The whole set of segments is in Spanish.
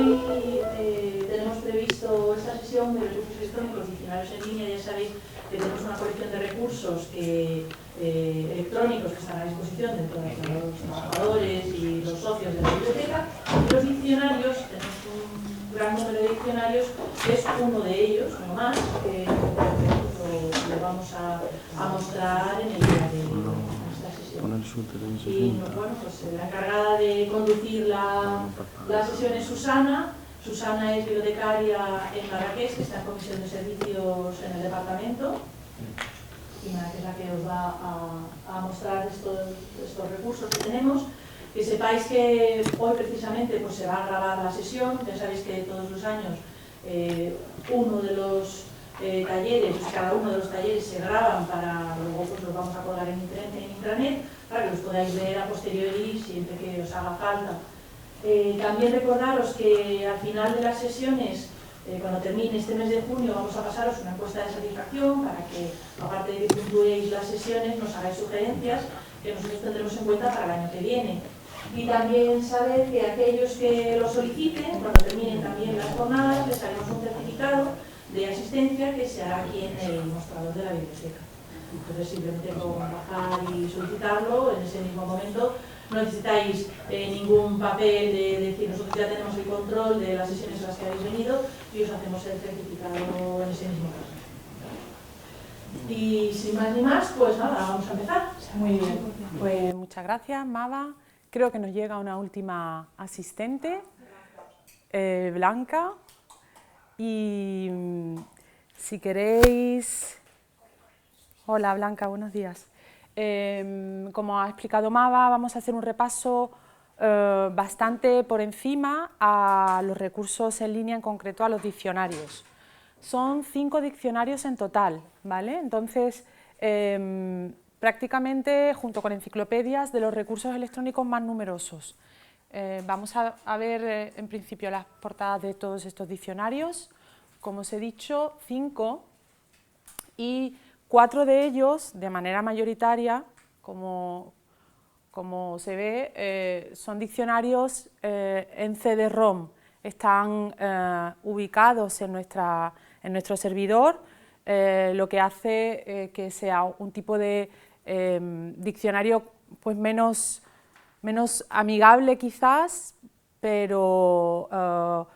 hoy tenemos previsto esta sesión de recursos electrónicos, diccionarios en línea. Ya sabéis que tenemos una colección de recursos electrónicos que están a disposición de todos los trabajadores y los socios de la biblioteca. Y los diccionarios, tenemos un gran número de diccionarios, que es uno de ellos, uno más, que lo vamos a mostrar en el día de esta sesión. Y bueno, pues la encargada de conducir la sesión es Susana. Susana es bibliotecaria en Marrakech, que está en comisión de servicios en el departamento, y nada, que es la que os va a mostrar estos recursos que tenemos. Que sepáis que hoy precisamente pues, se va a grabar la sesión. Ya sabéis que todos los años uno de los talleres, cada uno de los talleres se graban para luego pues, los vamos a colgar en intranet para que los podáis ver a posteriori siempre que os haga falta. También recordaros que al final de las sesiones, cuando termine este mes de junio, vamos a pasaros una encuesta de satisfacción para que, aparte de que puntuéis las sesiones, nos hagáis sugerencias que nosotros tendremos en cuenta para el año que viene. Y también saber que aquellos que lo soliciten, cuando terminen también las jornadas, les haremos un certificado de asistencia que se hará aquí en el mostrador de la biblioteca. Entonces simplemente con bajar y solicitarlo en ese mismo momento. No necesitáis ningún papel de decir nosotros ya tenemos el control de las sesiones a las que habéis venido y os hacemos el certificado en ese mismo caso. Y sin más ni más, pues nada, vamos a empezar. Muy bien, pues muchas gracias, Mava. Creo que nos llega una última asistente, Blanca. Y si queréis... Hola Blanca, buenos días. Como ha explicado Mava, vamos a hacer un repaso bastante por encima a los recursos en línea, en concreto a los diccionarios. Son 5 diccionarios en total, ¿vale? Entonces, prácticamente, junto con enciclopedias, de los recursos electrónicos más numerosos. Vamos a ver, en principio, las portadas de todos estos diccionarios. Como os he dicho, 5, y 4 de ellos, de manera mayoritaria, como se ve, son diccionarios en CD-ROM. Están ubicados en nuestro servidor, lo que hace que sea un tipo de diccionario pues menos amigable quizás, pero a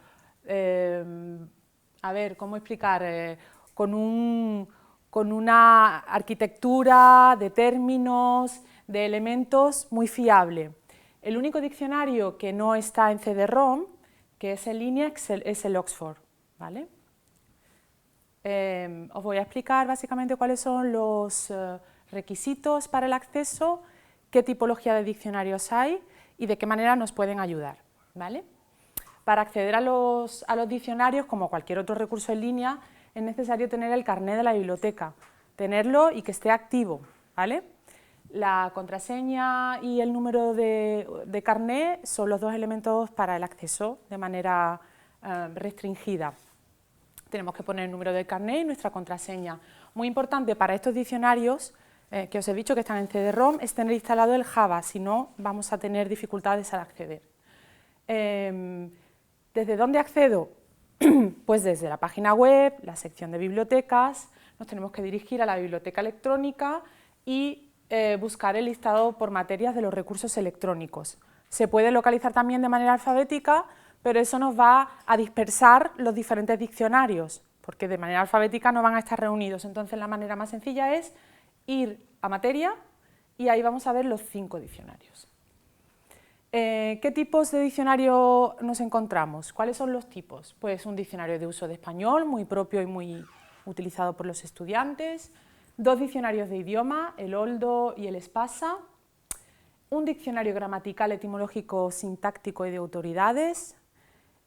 ver, ¿cómo explicar? Con una arquitectura de términos, de elementos muy fiable. El único diccionario que no está en CD-ROM, que es en línea, es el Oxford, ¿vale? Os voy a explicar básicamente cuáles son los requisitos para el acceso, qué tipología de diccionarios hay y de qué manera nos pueden ayudar, ¿vale? Para acceder a los diccionarios, como cualquier otro recurso en línea, es necesario tener el carné de la biblioteca, tenerlo y que esté activo, ¿vale? La contraseña y el número de carné son los 2 elementos para el acceso de manera restringida. Tenemos que poner el número del carné y nuestra contraseña. Muy importante para estos diccionarios, que os he dicho que están en CD-ROM, es tener instalado el Java, si no vamos a tener dificultades al acceder. ¿Desde dónde accedo? Pues desde la página web, la sección de bibliotecas, nos tenemos que dirigir a la biblioteca electrónica y buscar el listado por materias de los recursos electrónicos. Se puede localizar también de manera alfabética, pero eso nos va a dispersar los diferentes diccionarios, porque de manera alfabética no van a estar reunidos. Entonces la manera más sencilla es ir a materia y ahí vamos a ver los 5 diccionarios. ¿Qué tipos de diccionario nos encontramos? ¿Cuáles son los tipos? Pues un diccionario de uso de español, muy propio y muy utilizado por los estudiantes, 2 diccionarios de idioma, el Oldo y el Espasa, un diccionario gramatical, etimológico, sintáctico y de autoridades,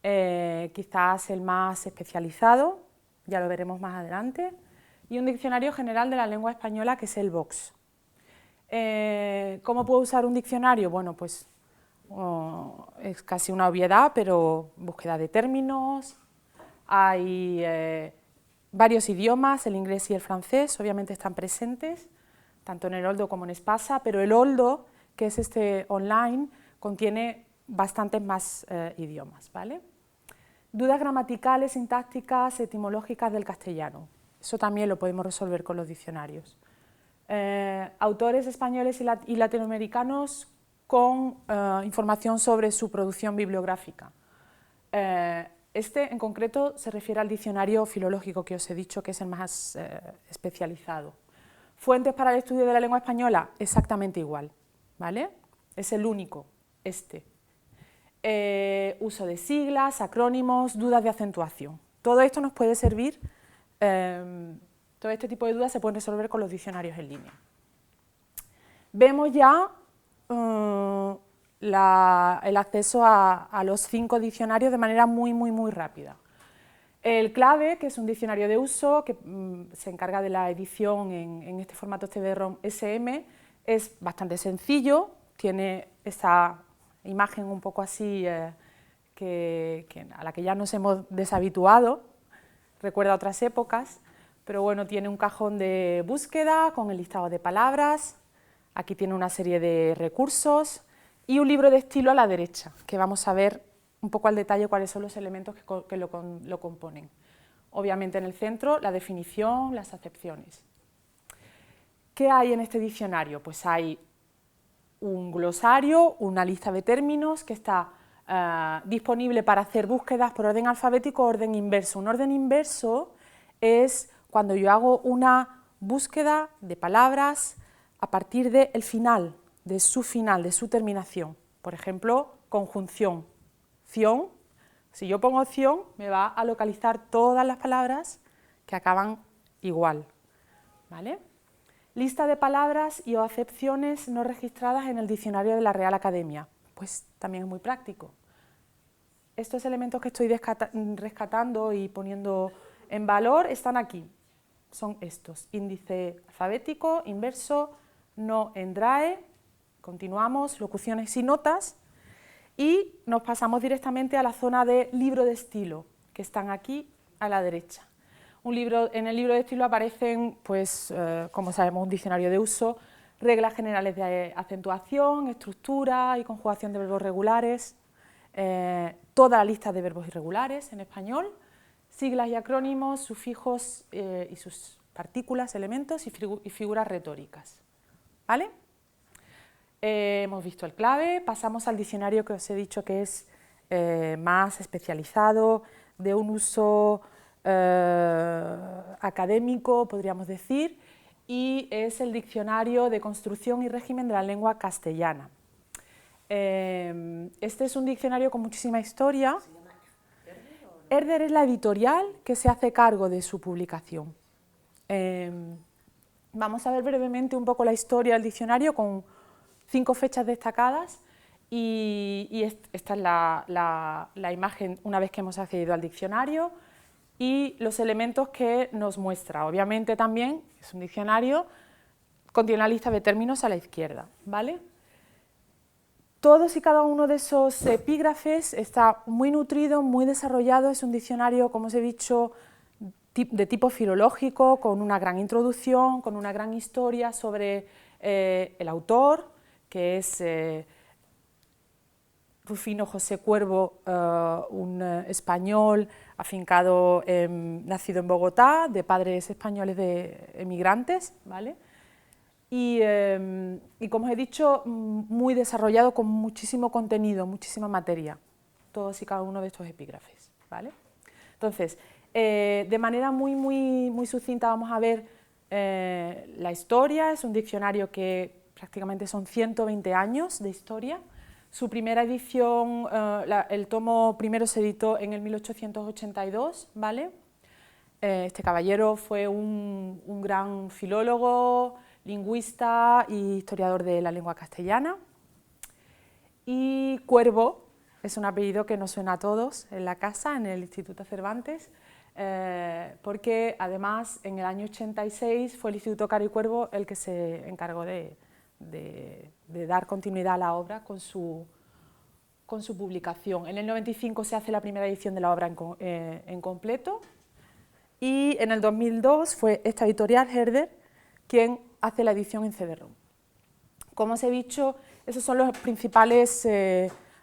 quizás el más especializado, ya lo veremos más adelante, y un diccionario general de la lengua española, que es el Vox. ¿Cómo puedo usar un diccionario? Bueno, pues es casi una obviedad, pero búsqueda de términos, hay varios idiomas, el inglés y el francés, obviamente están presentes, tanto en el Oldo como en Espasa, pero el Oldo, que es este online, contiene bastantes más idiomas, ¿vale? Dudas gramaticales, sintácticas, etimológicas del castellano. Eso también lo podemos resolver con los diccionarios. Autores españoles y latinoamericanos con información sobre su producción bibliográfica. Este en concreto se refiere al diccionario filológico que os he dicho, que es el más especializado. Fuentes para el estudio de la lengua española, exactamente igual, ¿vale? Es el único, este. Uso de siglas, acrónimos, dudas de acentuación. Todo esto nos puede servir, todo este tipo de dudas se pueden resolver con los diccionarios en línea. Vemos ya el acceso a los 5 diccionarios de manera muy rápida. El Clave, que es un diccionario de uso que se encarga de la edición en este formato CD-ROM SM, es bastante sencillo, tiene esta imagen un poco así a la que ya nos hemos deshabituado, recuerda otras épocas, pero bueno, tiene un cajón de búsqueda con el listado de palabras, aquí tiene una serie de recursos y un libro de estilo a la derecha, que vamos a ver un poco al detalle cuáles son los elementos que lo componen. Obviamente en el centro la definición, las acepciones. ¿Qué hay en este diccionario? Pues hay un glosario, una lista de términos que está disponible para hacer búsquedas por orden alfabético o orden inverso. Un orden inverso es cuando yo hago una búsqueda de palabras a partir del final, de su terminación. Por ejemplo, conjunción. Ción, si yo pongo ción, me va a localizar todas las palabras que acaban igual, ¿vale? Lista de palabras y o acepciones no registradas en el diccionario de la Real Academia, pues también es muy práctico. Estos elementos que estoy rescatando y poniendo en valor están aquí, son estos: índice alfabético, inverso, no en DRAE, continuamos, locuciones y notas. Y nos pasamos directamente a la zona de libro de estilo, que están aquí a la derecha. En el libro de estilo aparecen, pues, como sabemos, un diccionario de uso, reglas generales de acentuación, estructura y conjugación de verbos regulares, toda la lista de verbos irregulares en español, siglas y acrónimos, sufijos y sus partículas, elementos y figuras retóricas, ¿vale? Hemos visto el Clave, pasamos al diccionario que os he dicho que es más especializado, de un uso académico, podríamos decir, y es el Diccionario de Construcción y Régimen de la Lengua Castellana. Este es un diccionario con muchísima historia. Herder es la editorial que se hace cargo de su publicación. Vamos a ver brevemente un poco la historia del diccionario con 5 fechas destacadas y esta es la imagen una vez que hemos accedido al diccionario y los elementos que nos muestra. Obviamente también es un diccionario, contiene la lista de términos a la izquierda, ¿vale? Todos y cada uno de esos epígrafes está muy nutrido, muy desarrollado, es un diccionario, como os he dicho, de tipo filológico, con una gran introducción, con una gran historia sobre el autor, que es Rufino José Cuervo, un español afincado, nacido en Bogotá, de padres españoles de emigrantes, ¿vale? Y como os he dicho, muy desarrollado, con muchísimo contenido, muchísima materia, todos y cada uno de estos epígrafes, ¿vale? Entonces, de manera muy sucinta vamos a ver la historia. Es un diccionario que prácticamente son 120 años de historia. Su primera edición, el tomo primero se editó en el 1882, ¿vale? Este caballero fue un gran filólogo, lingüista y historiador de la lengua castellana. Y Cuervo es un apellido que nos suena a todos en la casa, en el Instituto Cervantes, porque además en el año 86 fue el Instituto Caro y Cuervo el que se encargó de dar continuidad a la obra con su publicación. En el 95 se hace la primera edición de la obra en completo y en el 2002 fue esta editorial, Herder, quien hace la edición en CD-ROM. Como os he dicho, esos son los principales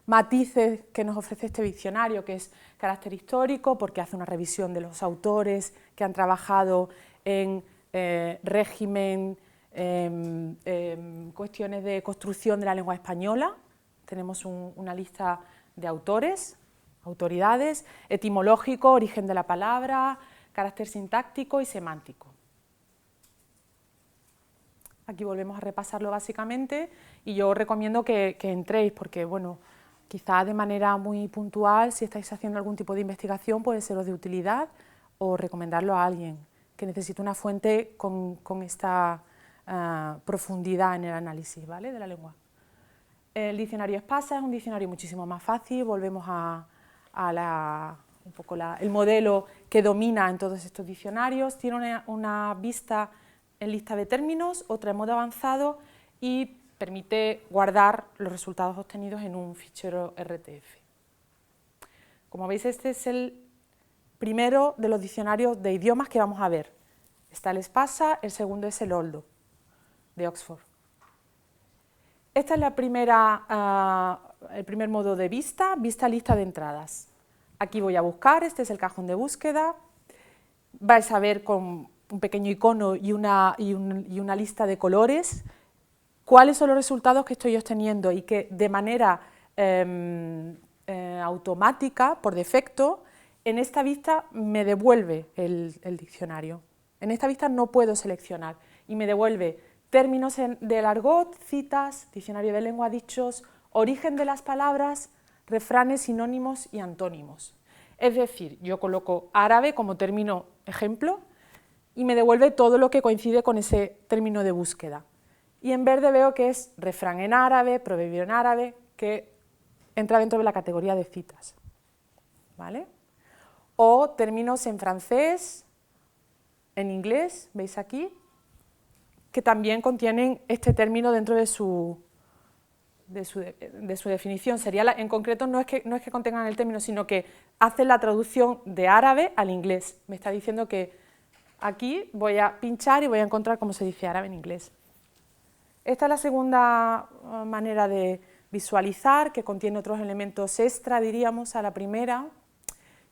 matices que nos ofrece este diccionario, que es carácter histórico, porque hace una revisión de los autores que han trabajado en régimen, cuestiones de construcción de la lengua española. Tenemos una lista de autores, autoridades, etimológico, origen de la palabra, carácter sintáctico y semántico. Aquí volvemos a repasarlo básicamente y yo os recomiendo que entréis porque, bueno, quizá de manera muy puntual, si estáis haciendo algún tipo de investigación, puede seros de utilidad o recomendarlo a alguien que necesite una fuente con esta profundidad en el análisis, ¿vale?, de la lengua. El diccionario Espasa es un diccionario muchísimo más fácil, volvemos el modelo que domina en todos estos diccionarios, tiene una vista en lista de términos, otra en modo avanzado y permite guardar los resultados obtenidos en un fichero RTF. Como veis, este es el primero de los diccionarios de idiomas que vamos a ver. Está el Espasa, el segundo es el Oldo, de Oxford. Esta es el primer modo de vista lista de entradas. Aquí voy a buscar, este es el cajón de búsqueda, vais a ver con un pequeño icono y una lista de colores cuáles son los resultados que estoy obteniendo y que de manera automática, por defecto, en esta vista me devuelve el diccionario. En esta vista no puedo seleccionar y me devuelve términos del argot, citas, diccionario de lengua, dichos, origen de las palabras, refranes, sinónimos y antónimos. Es decir, yo coloco árabe como término ejemplo y me devuelve todo lo que coincide con ese término de búsqueda. Y en verde veo que es refrán en árabe, proverbio en árabe, que entra dentro de la categoría de citas, ¿vale? O términos en francés, en inglés, veis aquí, que también contienen este término dentro de su definición. En concreto no es que contengan el término, sino que hacen la traducción de árabe al inglés. Me está diciendo que aquí voy a pinchar y voy a encontrar cómo se dice árabe en inglés. Esta es la segunda manera de visualizar, que contiene otros elementos extra, diríamos, a la primera,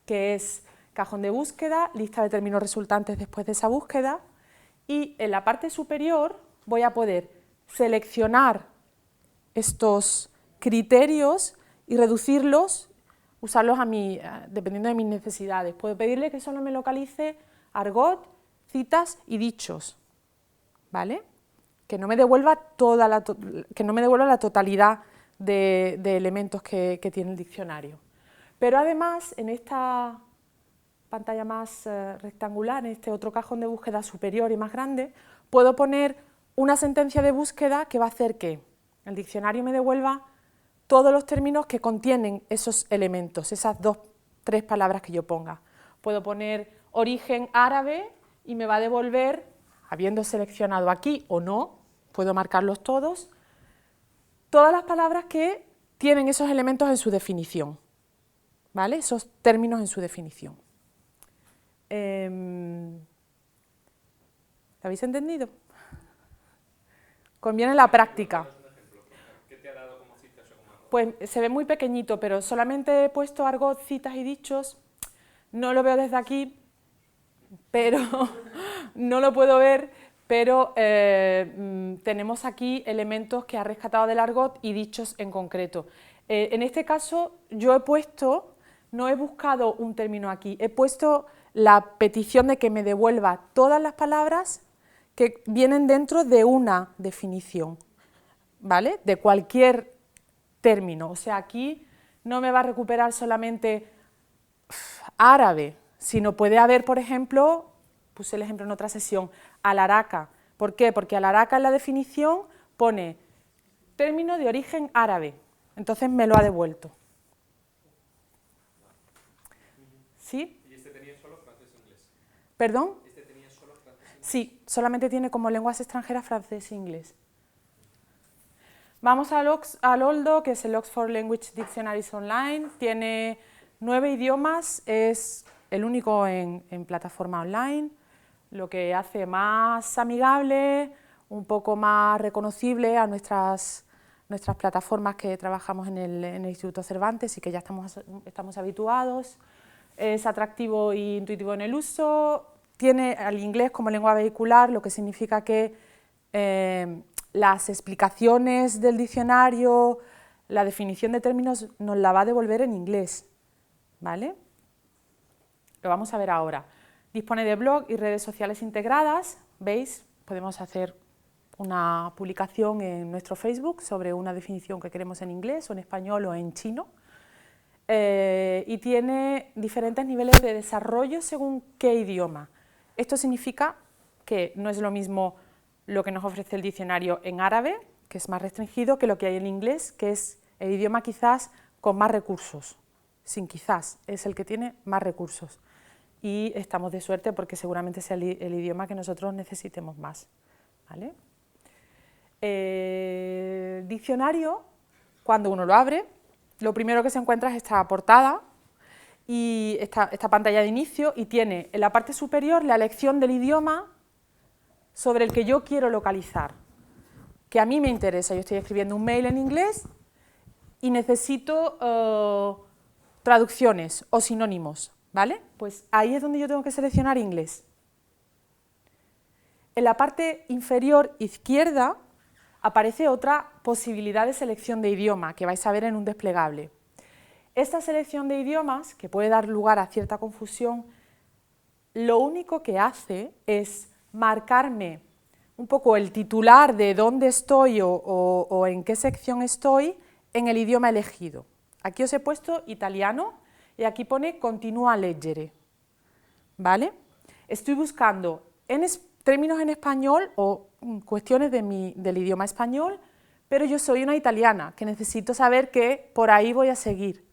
que es cajón de búsqueda, lista de términos resultantes después de esa búsqueda, y en la parte superior voy a poder seleccionar estos criterios y reducirlos, usarlos dependiendo de mis necesidades. Puedo pedirle que solo me localice argot, citas y dichos, ¿vale? Que no me devuelva la totalidad de elementos que tiene el diccionario. Pero además, en esta pantalla más rectangular, en este otro cajón de búsqueda superior y más grande, puedo poner una sentencia de búsqueda que va a hacer que el diccionario me devuelva todos los términos que contienen esos elementos, esas 2 o 3 palabras que yo ponga. Puedo poner origen árabe y me va a devolver, habiendo seleccionado aquí o no, puedo marcarlos todos, todas las palabras que tienen esos elementos en su definición, ¿vale? Esos términos en su definición. ¿Lo habéis entendido? Conviene la práctica. ¿Qué te ha dado como citas o como argot? Pues se ve muy pequeñito, pero solamente he puesto argot, citas y dichos. No lo veo desde aquí, pero no lo puedo ver, pero tenemos aquí elementos que ha rescatado del argot y dichos en concreto. En este caso yo no he buscado un término aquí, he puesto la petición de que me devuelva todas las palabras que vienen dentro de una definición, ¿vale? De cualquier término. O sea, aquí no me va a recuperar solamente árabe, sino puede haber, por ejemplo, puse el ejemplo en otra sesión, alaraca. ¿Por qué? Porque alaraca en la definición pone término de origen árabe, entonces me lo ha devuelto. ¿Sí? ¿Y este tenía solo francés e inglés? ¿Perdón? ¿Este tenía solo francés e inglés? Sí, solamente tiene como lenguas extranjeras francés e inglés. Vamos al Oldo, que es el Oxford Language Dictionaries Online, tiene 9 idiomas, es el único en plataforma online, lo que hace más amigable, un poco más reconocible a nuestras nuestras plataformas que trabajamos en el Instituto Cervantes y que ya estamos habituados. Es atractivo e intuitivo en el uso, tiene al inglés como lengua vehicular, lo que significa que las explicaciones del diccionario, la definición de términos nos la va a devolver en inglés, ¿vale? Lo vamos a ver ahora. Dispone de blog y redes sociales integradas, ¿veis? Podemos hacer una publicación en nuestro Facebook sobre una definición que queremos en inglés o en español o en chino. Y tiene diferentes niveles de desarrollo según qué idioma. Esto significa que no es lo mismo lo que nos ofrece el diccionario en árabe, que es más restringido, que lo que hay en inglés, que es el idioma quizás con más recursos. Sin quizás, es el que tiene más recursos. Y estamos de suerte porque seguramente sea el idioma que nosotros necesitemos más, ¿vale? El diccionario, cuando uno lo abre, lo primero que se encuentra es esta portada y esta pantalla de inicio, y tiene en la parte superior la elección del idioma sobre el que yo quiero localizar, que a mí me interesa. Yo estoy escribiendo un mail en inglés y necesito traducciones o sinónimos, ¿vale? Pues ahí es donde yo tengo que seleccionar inglés. En la parte inferior izquierda aparece otra posibilidad de selección de idioma que vais a ver en un desplegable. Esta selección de idiomas, que puede dar lugar a cierta confusión, lo único que hace es marcarme un poco el titular de dónde estoy o en qué sección estoy en el idioma elegido. Aquí os he puesto italiano y aquí pone continua a leggere, ¿vale? Estoy buscando términos en español o cuestiones del idioma español, pero yo soy una italiana que necesito saber que por ahí voy a seguir.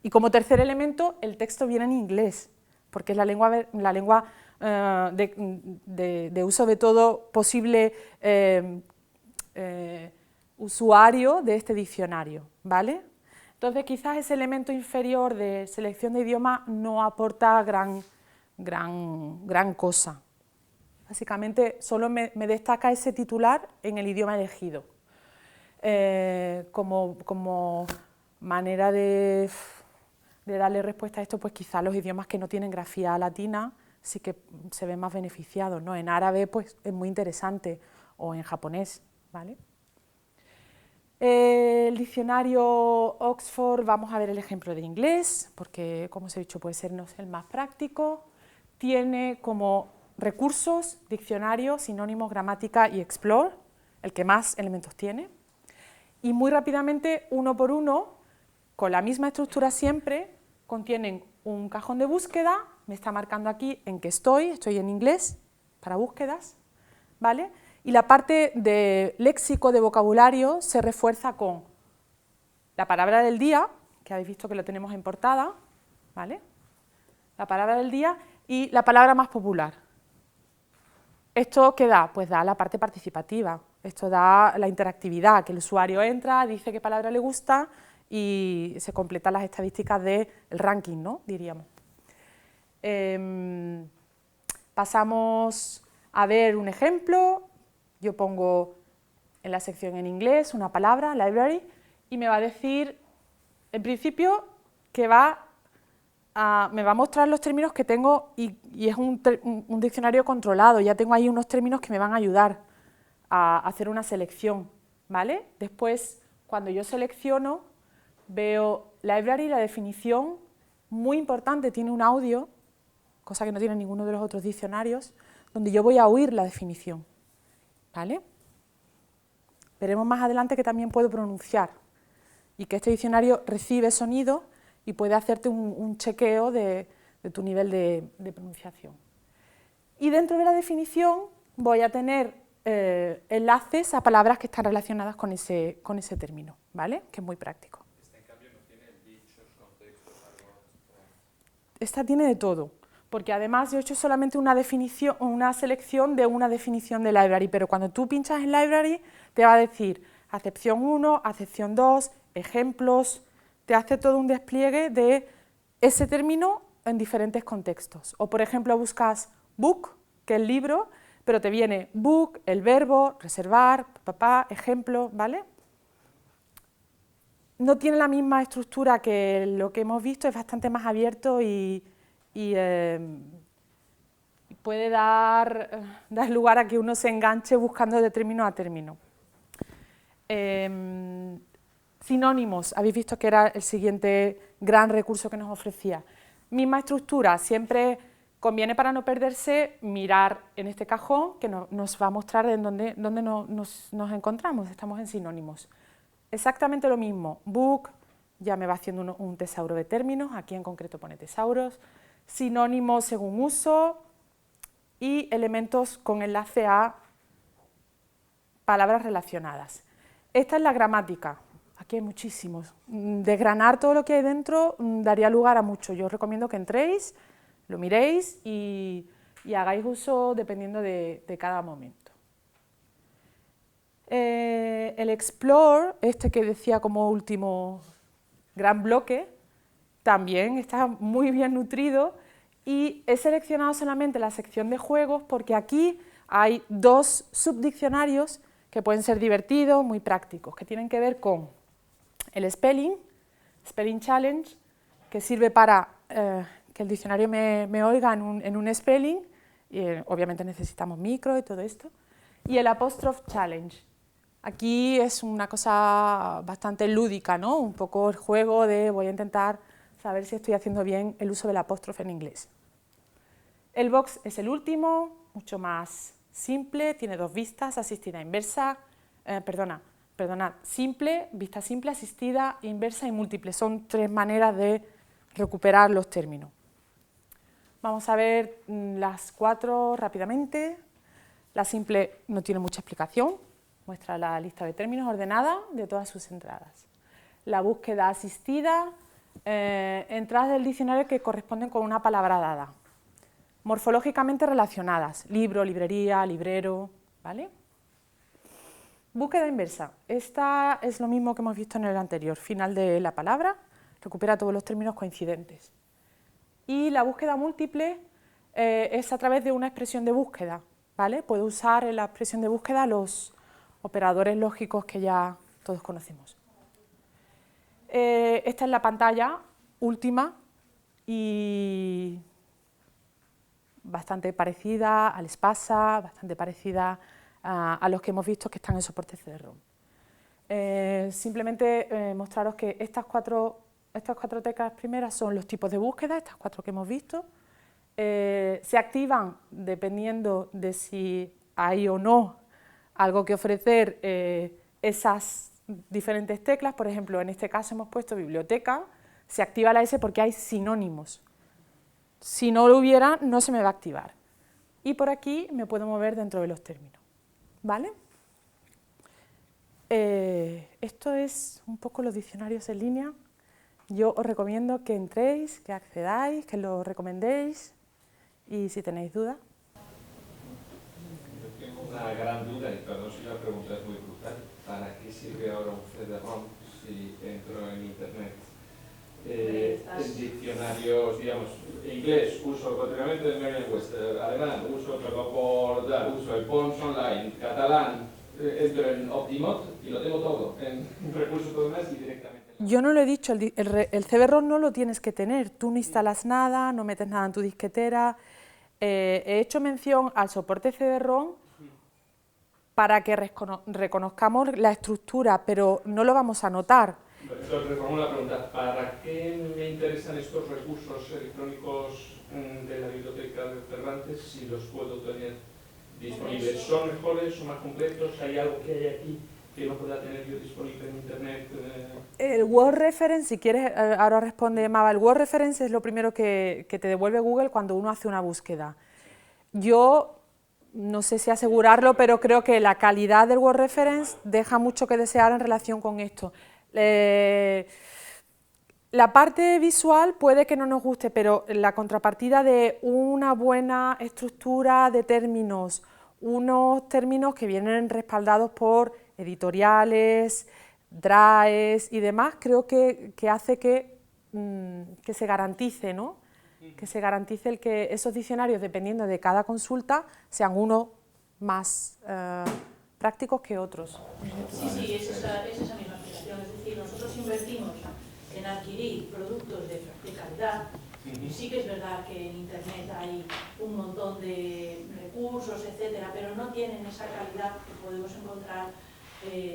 Y como tercer elemento, el texto viene en inglés, porque es la lengua de uso de todo posible usuario de este diccionario, ¿vale? Entonces quizás ese elemento inferior de selección de idioma no aporta gran cosa. Básicamente solo me destaca ese titular en el idioma elegido. Como manera de darle respuesta a esto, pues quizás los idiomas que no tienen grafía latina sí que se ven más beneficiados, ¿no? En árabe pues es muy interesante, o en japonés, ¿vale? El diccionario Oxford, vamos a ver el ejemplo de inglés, porque como os he dicho puede sernos el más práctico. Tiene como recursos, diccionario, sinónimos, gramática y explore, el que más elementos tiene. Y muy rápidamente, uno por uno, con la misma estructura siempre, contienen un cajón de búsqueda, me está marcando aquí en qué estoy en inglés, para búsquedas, ¿vale? Y la parte de léxico, de vocabulario, se refuerza con la palabra del día, que habéis visto que lo tenemos en portada, ¿vale? La palabra del día y la palabra más popular. ¿Esto qué da? Pues da la parte participativa, esto da la interactividad, que el usuario entra, dice qué palabra le gusta y se completan las estadísticas del ranking, ¿no? Diríamos. Pasamos a ver un ejemplo. Yo pongo en la sección en inglés una palabra, library, y me va a decir, en principio, que me va a mostrar los términos que tengo y es un diccionario controlado, ya tengo ahí unos términos que me van a ayudar a hacer una selección, ¿vale? Después, cuando yo selecciono, veo library, la definición, muy importante, tiene un audio, cosa que no tiene ninguno de los otros diccionarios, donde yo voy a oír la definición, ¿vale? Veremos más adelante que también puedo pronunciar y que este diccionario recibe sonido y puede hacerte un chequeo de tu nivel de pronunciación. Y dentro de la definición voy a tener enlaces a palabras que están relacionadas con ese término, ¿vale? Que es muy práctico. Esta, en cambio, no tiene dichos, contextos, algo. Esta tiene de todo, porque además yo he hecho solamente una selección de una definición de library, pero cuando tú pinchas en library te va a decir acepción 1, acepción 2, ejemplos, te hace todo un despliegue de ese término en diferentes contextos. O por ejemplo buscas book, que es libro, pero te viene book, el verbo, reservar, papá, ejemplo, ¿vale? no tiene la misma estructura que lo que hemos visto, es bastante más abierto y puede dar lugar a que uno se enganche buscando de término a término. Sinónimos, habéis visto que era el siguiente gran recurso que nos ofrecía. Misma estructura, siempre conviene para no perderse mirar en este cajón que nos va a mostrar en dónde nos encontramos, estamos en sinónimos. Exactamente lo mismo, book, ya me va haciendo un tesauro de términos, aquí en concreto pone tesauros, sinónimos según uso y elementos con enlace a palabras relacionadas. Esta es la gramática, aquí hay muchísimos. Desgranar todo lo que hay dentro daría lugar a mucho. Yo os recomiendo que entréis, lo miréis y hagáis uso dependiendo de cada momento. El Explore, este que decía como último gran bloque, también está muy bien nutrido y he seleccionado solamente la sección de juegos porque aquí hay dos subdiccionarios que pueden ser divertidos, muy prácticos, que tienen que ver con el Spelling Challenge, que sirve para que el diccionario me oiga en un spelling, y obviamente necesitamos micro y todo esto, y el Apostrophe Challenge. Aquí es una cosa bastante lúdica, ¿no? Un poco el juego de voy a intentar saber si estoy haciendo bien el uso del apóstrofe en inglés. El box es el último, mucho más simple, tiene dos vistas, asistida, inversa, simple, vista simple, asistida, inversa y múltiple. Son tres maneras de recuperar los términos. Vamos a ver las cuatro rápidamente. La simple no tiene mucha explicación, muestra la lista de términos ordenada de todas sus entradas. La búsqueda asistida, entradas del diccionario que corresponden con una palabra dada. Morfológicamente relacionadas, libro, librería, librero, ¿vale? Búsqueda inversa, esta es lo mismo que hemos visto en el anterior, final de la palabra, recupera todos los términos coincidentes. Y la búsqueda múltiple es a través de una expresión de búsqueda, ¿vale? Puedo usar en la expresión de búsqueda los operadores lógicos que ya todos conocemos. Esta es la pantalla última y bastante parecida al Espasa, bastante parecida a los que hemos visto que están en soporte CD-ROM. Simplemente mostraros que estas cuatro teclas primeras son los tipos de búsqueda, estas cuatro que hemos visto. Se activan dependiendo de si hay o no algo que ofrecer esas diferentes teclas. Por ejemplo, en este caso hemos puesto biblioteca, se activa la S porque hay sinónimos. Si no lo hubiera, no se me va a activar. Y por aquí me puedo mover dentro de los términos, ¿vale? Esto es un poco los diccionarios en línea. Yo os recomiendo que entréis, que accedáis, que lo recomendéis y si tenéis dudas. Yo tengo una gran duda, y perdón si la pregunta es muy brutal. ¿Para qué sirve ahora un CD-ROM si entro en Internet? En diccionarios, digamos, inglés, uso continuamente el Merriam-Webster, alemán, uso uso el Pons Online, catalán, entro en Optimot y lo tengo todo, en recursos todo más y directamente. Yo no lo he dicho, el CD-ROM no lo tienes que tener, tú no instalas nada, no metes nada en tu disquetera. He hecho mención al soporte CD-ROM para que reconozcamos la estructura, pero no lo vamos a notar. Entonces, reformulo la pregunta, ¿para qué me interesan estos recursos electrónicos de la biblioteca de Cervantes si los puedo tener disponibles? ¿Son mejores, son más completos? ¿Hay algo que hay aquí que no pueda tener yo disponible en Internet? El Word Reference, si quieres, ahora responde Mava, el Word Reference es lo primero que te devuelve Google cuando uno hace una búsqueda. Yo no sé si asegurarlo, pero creo que la calidad del Word Reference deja mucho que desear en relación con esto. La parte visual puede que no nos guste, pero la contrapartida de una buena estructura de términos, unos términos que vienen respaldados por editoriales, DRAEs y demás, creo que hace que se garantice, ¿no? Que se garantice el que esos diccionarios, dependiendo de cada consulta, sean unos más prácticos que otros. Sí, es esa misma aplicación. inversión, es decir, nosotros invertimos en adquirir productos de calidad. Sí que es verdad que en Internet hay un montón de recursos, etcétera, pero no tienen esa calidad que podemos encontrar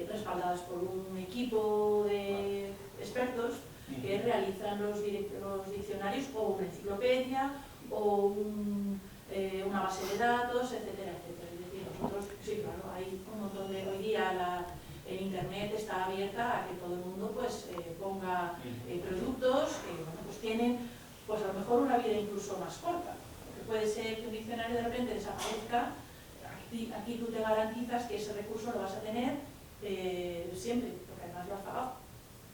respaldadas por un equipo de expertos que realizan los diccionarios o una enciclopedia o una base de datos, etcétera, etcétera. Es decir, nosotros, sí, claro, hay un montón de... Hoy día el Internet está abierta a que todo el mundo pues, ponga productos que bueno, pues tienen pues, a lo mejor una vida incluso más corta. Porque puede ser que un diccionario de repente desaparezca, aquí tú te garantizas que ese recurso lo vas a tener siempre, porque además lo has pagado.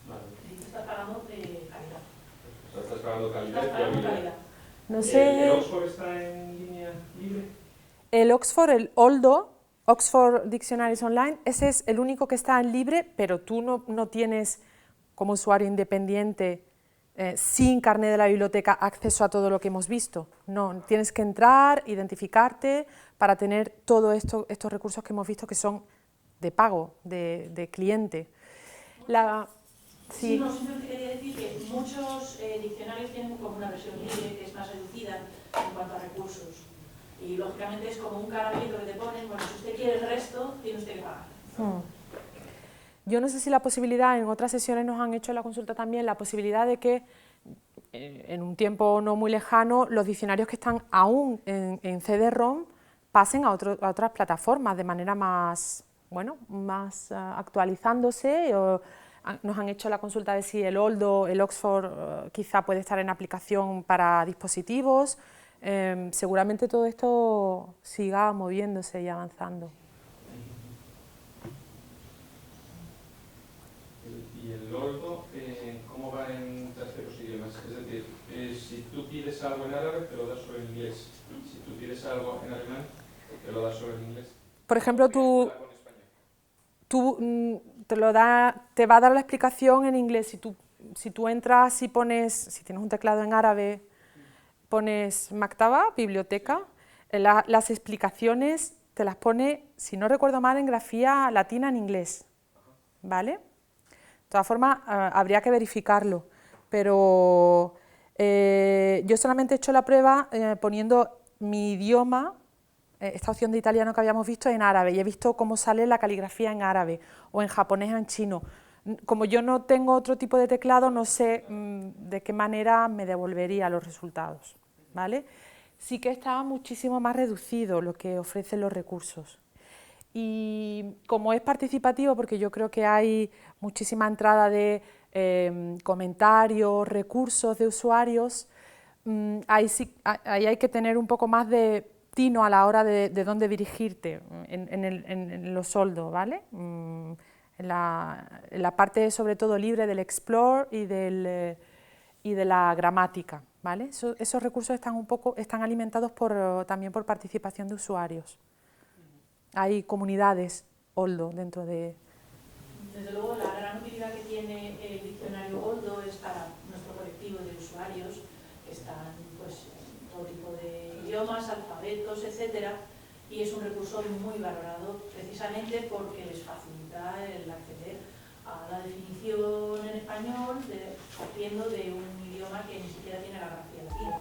Vale. Y estás pagando calidad. O sea, estás pagando calidad. Estás pagando calidad. No sé... ¿El Oxford está en línea libre? El Oxford, el Oldo, Oxford Dictionaries Online, ese es el único que está en libre, pero tú no tienes, como usuario independiente, sin carnet de la biblioteca, acceso a todo lo que hemos visto. No, tienes que entrar, identificarte, para tener todos estos recursos que hemos visto que son de pago, de cliente. Sí, no, simplemente quería decir que muchos diccionarios tienen como una versión libre que es más reducida en cuanto a recursos. Y lógicamente es como un caramelo que te ponen, bueno, si usted quiere el resto, tiene usted que pagar. Yo no sé si la posibilidad, en otras sesiones nos han hecho la consulta también, la posibilidad de que en un tiempo no muy lejano los diccionarios que están aún en CD-ROM pasen a otras plataformas de manera más, bueno, más actualizándose. Nos han hecho la consulta de si el Oldo, el Oxford, quizá puede estar en aplicación para dispositivos. Seguramente todo esto siga moviéndose y avanzando. ¿Y el Oldo cómo va en terceros idiomas? Es decir, si tú pides algo en árabe, te lo das sobre el inglés. Si tú pides algo en alemán, te lo das sobre el inglés. Por ejemplo, tú te va a dar la explicación en inglés. Si tú entras y pones, si tienes un teclado en árabe, pones Maktaba, biblioteca, las explicaciones te las pone, si no recuerdo mal, en grafía latina en inglés, ¿vale? De todas formas, habría que verificarlo, pero yo solamente he hecho la prueba poniendo mi idioma, esta opción de italiano que habíamos visto, en árabe, y he visto cómo sale la caligrafía en árabe, o en japonés o en chino. Como yo no tengo otro tipo de teclado, no sé de qué manera me devolvería los resultados, ¿vale? Sí que está muchísimo más reducido lo que ofrecen los recursos. Y como es participativo, porque yo creo que hay muchísima entrada de comentarios, recursos de usuarios, ahí hay que tener un poco más de tino a la hora de dónde dirigirte en los soldos, ¿vale? En la parte sobre todo libre del Explore y de la gramática, ¿vale? Esos recursos están alimentados también por participación de usuarios. Hay comunidades Oldo dentro de... Desde luego, la gran utilidad que tiene el diccionario Oldo es para nuestro colectivo de usuarios que están pues, en todo tipo de idiomas, alfabetos, etcétera, y es un recurso muy valorado precisamente porque les facilita el acceder a la definición en español partiendo de un idioma que ni siquiera tiene la grafía latina.